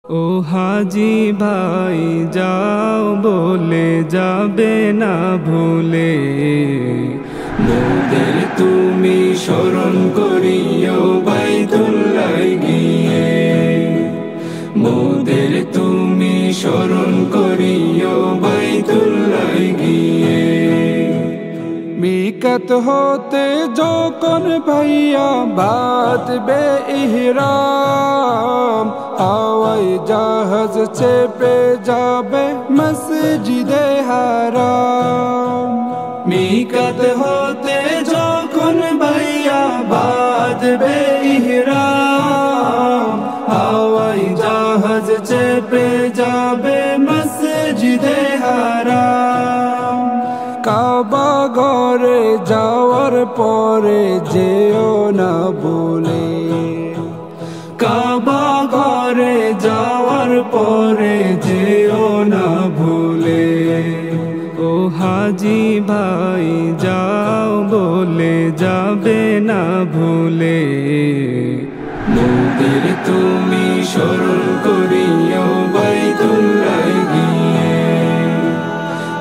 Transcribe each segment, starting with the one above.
ও হাজি ভাই যাও বলে যাবে না ভুলে, মোদের তুমি স্মরণ করিও বাইতুল্লাহ গিয়ে, মোদের তুমি স্মরণ করিও বাইতুল্লাহ গিয়ে। মিকাত হতে যখন ভাইয়া বাঁধবে ইহরাম, হাওয়াই জাহাজ চেপে যাবে মসজিদে হারাম। মিকাত হতে যখন ভাইয়া বাঁধবে ইহরাম, হাওয়াই জাহাজ চেপে যাবে মসজিদে হারাম। কাবা ঘরে যাওয়ার পরে যেও না ভুলে, কাবা ঘরে যাওয়ার পরে যেও না ভুলে। ও হাজি ভাই যাও বলে যাবে না ভুলে, মোদের তুমি স্মরণ করিও বাইতুল্লাহ গিয়ে,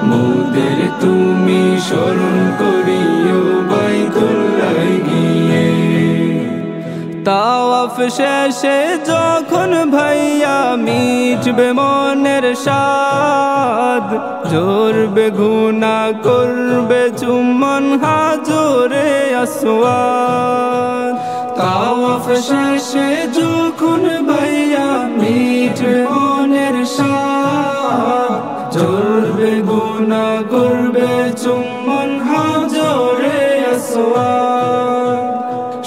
মোদের তুমি স্মরণ করিও বাইতুল্লাহ গিয়ে। তাওয়াফ শেষে যখন ভাইয়া মিটবে মনের স্বাদ, জোরবে গুনাহ করবে চুম্বন হাজরে আসওয়াদ। তাওয়াফ শেষে যখন ভাইয়া মিটবে মনের স্বাদ, জোরবে গুনাহ করবে চুম্বন হাজরে আসওয়াদ।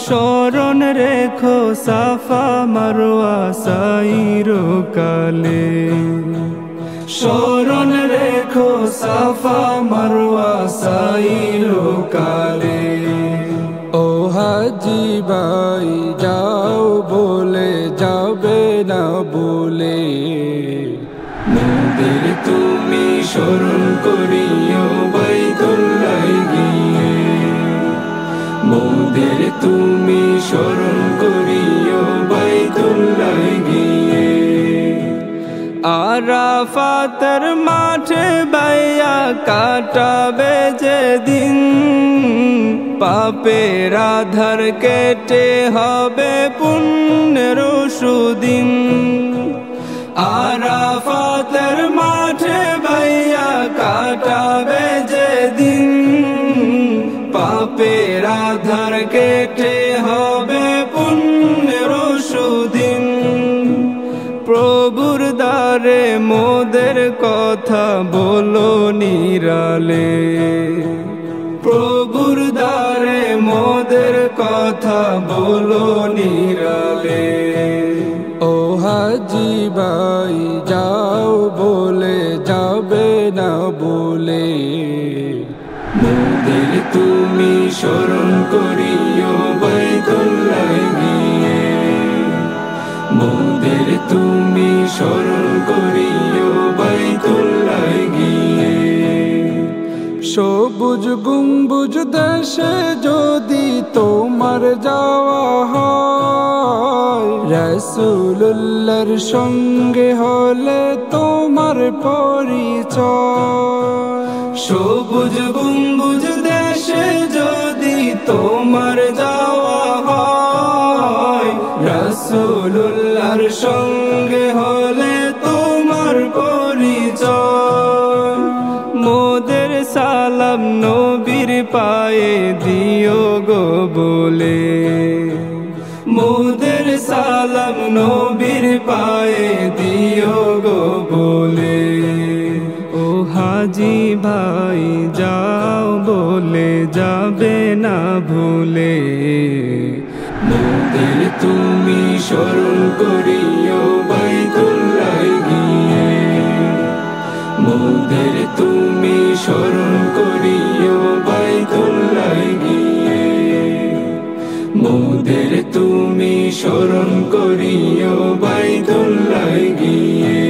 স্মরণ রেখো সাফা মারওয়া সাইরো কালে, স্মরণ রেখো সাফা মারওয়া সাইরো কালে। ও হাজি ভাই যাও বলে যাবে না ভুলে, মোদের তুমি স্মরণ করিও বাইতুল্লাহ গিয়ে, মোদের তুমি স্মরণ করিও বাইতুল্লাহ গিয়ে। আরাফাতের মাঠে বাইয়া কাটাবে যেদিন, পাপের আধার কেটে হবে পুণ্যের সুদিন। আরাফাতের মাঠে বাইয়া কাটাবে যেদিন, পাপের আধার কেটে হবে পুণ্যের সুদিন। প্রভুর দ্বারে মোদের কথা বলো নিরালে, প্রভুর দ্বারে মোদের কথা বলো নিরালে। ও হাজি ভাই যাও বলে যাবে না ভুলে, মোদের তুমি স্মরণ করিও বাইতুল্লাহ গিয়ে, মোদের তুমি স্মরণ করিও বাইতুল্লাহ গিয়ে। সবুজ গম্বুজ দেশে যদি তোমার যাওয়া হয়, রাসূলুল্লাহর সঙ্গে হলে তোমার পরিচয়। সবুজ গম্বুজ দেশে যদি তোমার যাওয়া হয়, রাসূলুল্লাহর সঙ্গে হলে তোমার পরিচয়। মোদের সালাম নবীর পায়ে দিও গো বলে, মোদের সালাম নবীর পায়ে দিও গো বলে। ও হাজি ভাই যাও বলে যাবে না ভুলে, মোদের তুমি স্মরণ করিও বাইতুল্লাহ গিয়ে, মোদের তুমি স্মরণ করিও বাইতুল্লাহ গিয়ে, মোদের তুমি স্মরণ করিও বাইতুল্লাহ গিয়ে।